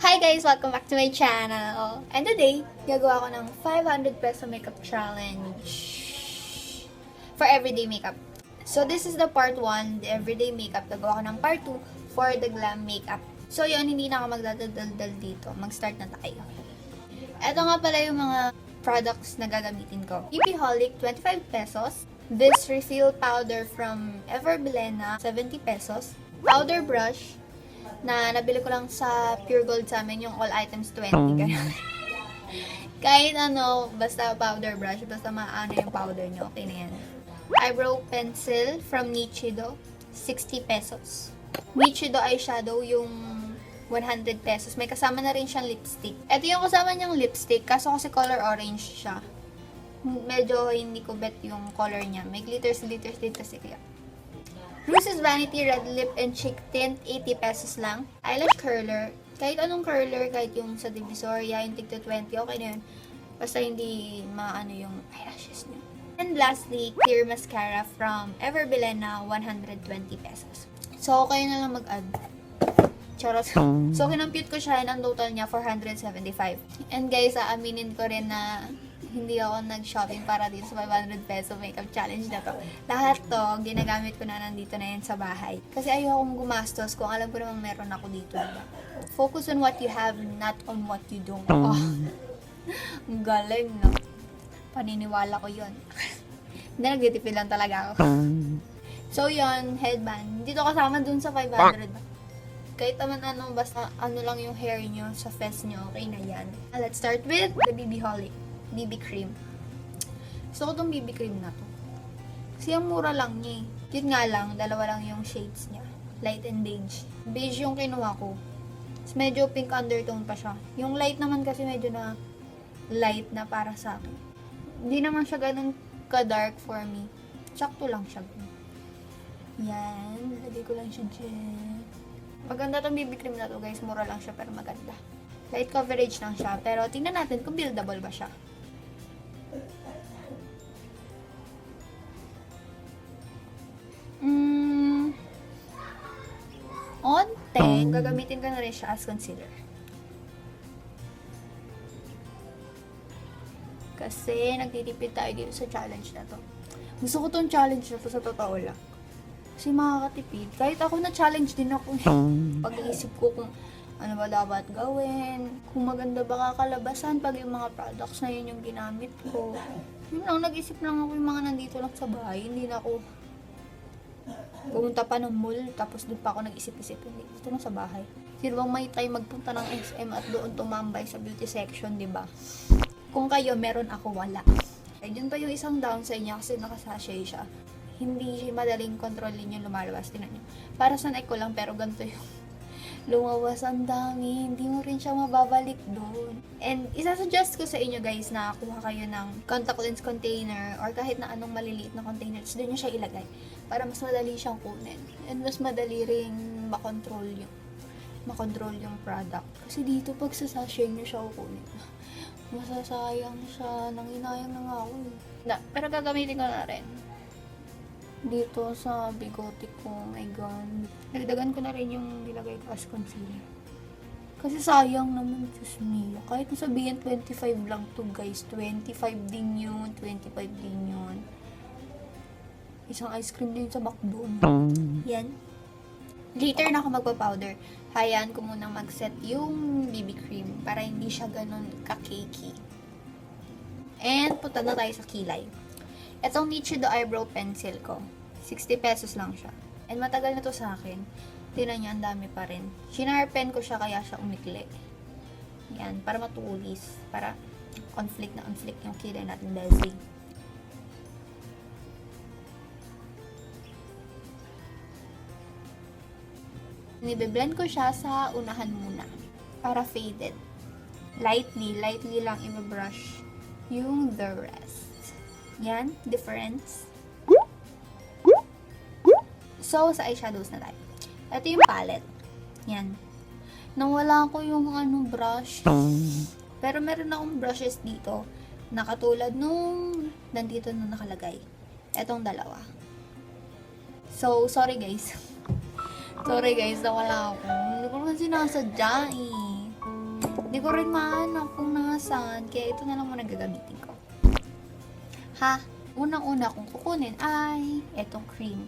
Hi guys! Welcome back to my channel! And today, gagawa ko ng 500 peso makeup challenge for everyday makeup. So this is the part 1, the everyday makeup. Gagawa ko ng part 2 for the glam makeup. So yun, hindi na ako magdadaldal dito. Mag-start na tayo. Ito nga pala yung mga products na gagamitin ko. Beautyholic, 25 pesos. This refill powder from Everbilena, 70 pesos. Powder brush, na nabili ko lang sa Pure Gold sa amin, yung all items 20. Kahit ano, basta powder brush, basta maano yung powder nyo, okay na yan. Eyebrow pencil from Nichido, 60 pesos. Nichido eyeshadow, yung 100 pesos. May kasama na rin siyang lipstick. Ito yung kasama niyang lipstick, kaso kasi color orange siya. Medyo hindi ko bet yung color niya. May glitters din kasi kaya. Lucy's Vanity Red Lip and Cheek Tint, 80 pesos lang. Eyelash curler. Kahit anong curler, kahit yung sa Divisoria, yung tigto 20, okay na yun. Basta hindi maano yung eyelashes niya. And lastly, clear mascara from Everbilena, 120 pesos. So, kayo na lang mag-add. Charot. So, kinompute ko siya, and ang total niya, 475. And guys, aaminin ko rin na hindi ako nag-shopping para dito sa 500 peso makeup challenge na to. Lahat to, ginagamit ko na nandito na yan sa bahay. Kasi ayokong gumastos kung alam ko namang meron ako dito. Diba? Focus on what you have, not on what you don't. Oh, ang galing, no? Paniniwala ko yun. Hindi, nagtitipid lang talaga ako. So, yun, headband. Dito kasama dun sa 500. Kahit naman ano, basta ano lang yung hair nyo sa face nyo, okay na yan. Let's start with the Beautyholic BB cream. So, itong BB cream na to. Kasi ang mura lang niya eh. Yun nga lang, dalawa lang yung shades niya. Light and beige. Beige yung kinuha ko. Tapos medyo pink undertone pa siya. Yung light naman kasi medyo na light na para sa akin. Hindi naman siya ganun ka-dark for me. Sakto lang siya. Yan. Lagay ko lang siya dyan. Maganda tong BB cream na to guys. Mura lang siya pero maganda. Light coverage lang siya. Pero tingnan natin kung buildable ba siya. Onte, gagamitin ko na rin siya as concealer. Kasi nagtitipid tayo dito sa challenge na to. Gusto ko tong challenge na to sa totoo lang. Kasi makakatipid. Kahit ako na-challenge din ako. Pag-iisip ko kung ano ba dapat gawin, kung maganda ba kakalabasan pag yung mga products na yun yung ginamit ko. Yun lang, nag-isip lang ako yung mga nandito lang sa bahay. Hindi na ako pumunta pa ng mall, tapos doon pa ako nag-isip-isip. Hindi, dito na sa bahay. Sino bang may time magpunta ng SM at doon tumambay sa beauty section, di ba? Kung kayo, meron ako, wala. Ay, yun pa yung isang downside niya kasi nakasashay siya. Hindi madaling kontrolin yung lumalabas. Tinan niyo. Para sa neck ko lang, pero ganito yung lumawas, ang dami. Hindi mo rin siya mababalik doon. And isasuggest ko sa inyo guys na kuha kayo ng contact lens container or kahit na anong maliliit na container. So, doon nyo siya ilagay para mas madali siyang kunin. And mas madali ring makontrol yung product. Kasi dito pag sa sachet nyo siya kukunin, masasayang siya. Nanginayang na nga ako eh. Pero gagamitin ko na rin dito sa bigote ko. Oh my god. Nagdagan ko na rin yung nilagay ko as concealer. Kasi sayang naman, Diyos mia. Kahit nasabihin 25 lang to guys. 25 din yun. 25 din yun. Isang ice cream din sa McDo. Yan. Later na ako magpa-powder. Hayaan ko muna mag-set yung BB cream para hindi siya ganun ka-cakey. And punta na tayo sa kilay. Itong Nichido eyebrow pencil ko. 60 pesos lang siya. And matagal na to sa akin. Tingnan niyo, ang dami pa rin. Shinarpen ko siya kaya siya umikli. Yan, para matulis. Para conflict yung kilay natin, Desi. Nibe-blend ko siya sa unahan muna. Para faded. Lightly lang i-brush yung the rest. Yan, difference. So, sa eyeshadows na tayo. Ito yung palette. Yan. Nawala ko yung brush. Pero meron akong brushes dito na katulad nung nandito na nakalagay. Etong dalawa. So, sorry guys. Sorry guys, nawala ako. Hindi ko naman sinasadya eh. Hindi ko rin mahanap kung nasaan, kaya ito na lang muna gagamitin ko. Ha? Unang-una kong kukunin ay etong cream.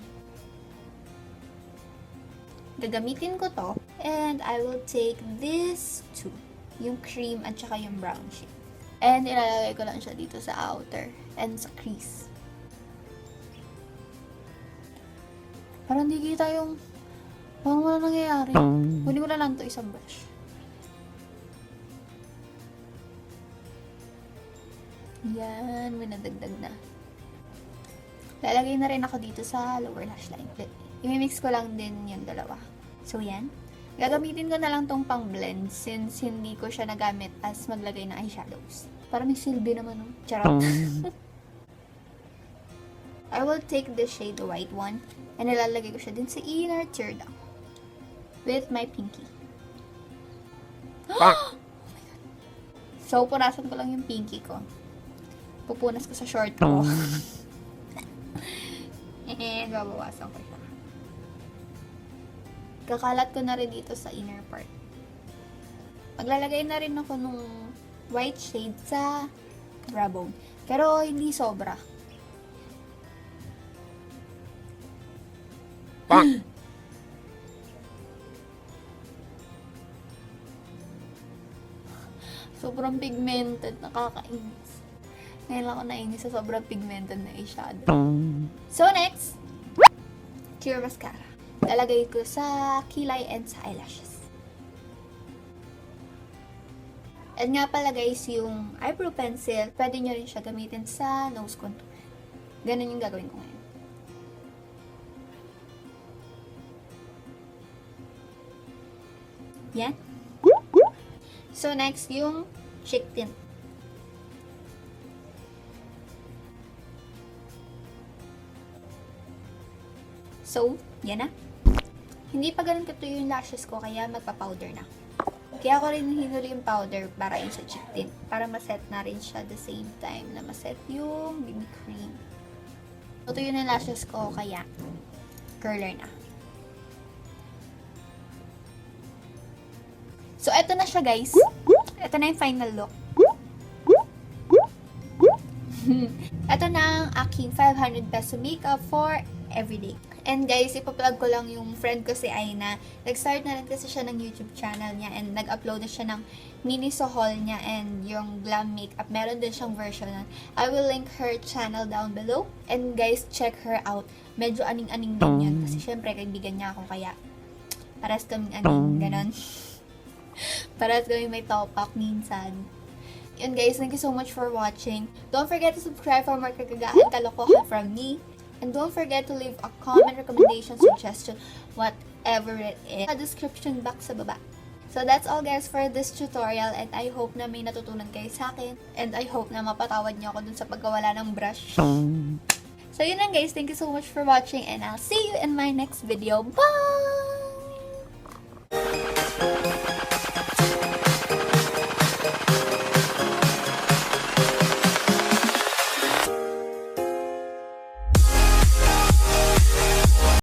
Gagamitin ko to, and I will take this two. Yung cream at saka yung brown shade. And ilalagay ko lang siya dito sa outer and sa crease. Parang hindi kita yung parang wala nangyayari. Kunin ko na lang to isang brush. Yan, may nadagdag na. Lalagay na rin ako dito sa lower lash line. I-mix ko lang din yung dalawa. So, yan. Gagamitin ko na lang tong pang blend since hindi ko siya nagamit as maglagay ng eyeshadows. Para may silbi naman, no? Charot. I will take the shade white one and ilalagay ko siya din sa inner third with my pinky. Oh my God. So, punasan ko lang yung pinky ko. Pupunas ko sa short ko. And babawasan ko siya. Kakalat ko na rin dito sa inner part. Maglalagay na rin ako nung white shade sa brow bone. Pero hindi sobra. Sobrang pigmented, nakakainis. Ngayon lang ako nainis sa sobrang pigmented na eyeshadow. So next, Cure Mascara. Lalagay ko sa kilay and sa eyelashes. And nga pala guys, yung eyebrow pencil, pwede nyo rin siya gamitin sa nose contour. Ganun yung gagawin ko ngayon. Yan. So next, yung cheek tint. So, yan na. Hindi pa ganun katuyo yung lashes ko, kaya magpa-powder na. Kaya ako rin hinuli yung powder para yun sa cheek tint. Para maset na rin siya the same time na maset yung BB cream. Tutuyo na lashes ko, kaya curler na. So, eto na siya guys. Eto na yung final look. Eto na ang aking 500 peso makeup for everyday. And guys, ipa-plug ko lang yung friend ko si Aina. Nag-start na rin kasi siya ng YouTube channel niya and nag-upload na siya ng mini haul niya and yung glam makeup. Meron din siyang version nun. I will link her channel down below. And guys, check her out. Medyo aning-aning din yun kasi syempre kaibigan niya ako kaya paras kaming aning, ganon. Paras kaming may topak minsan. Yun guys, thank you so much for watching. Don't forget to subscribe for more kagagaan kalokohan from me. And don't forget to leave a comment, recommendation, suggestion, whatever it is, sa description box sa baba. So that's all guys for this tutorial and I hope na may natutunan kayo sa akin and I hope na mapatawad niyo ako dun sa pagkawala ng brush. So yun lang guys, thank you so much for watching and I'll see you in my next video. Bye!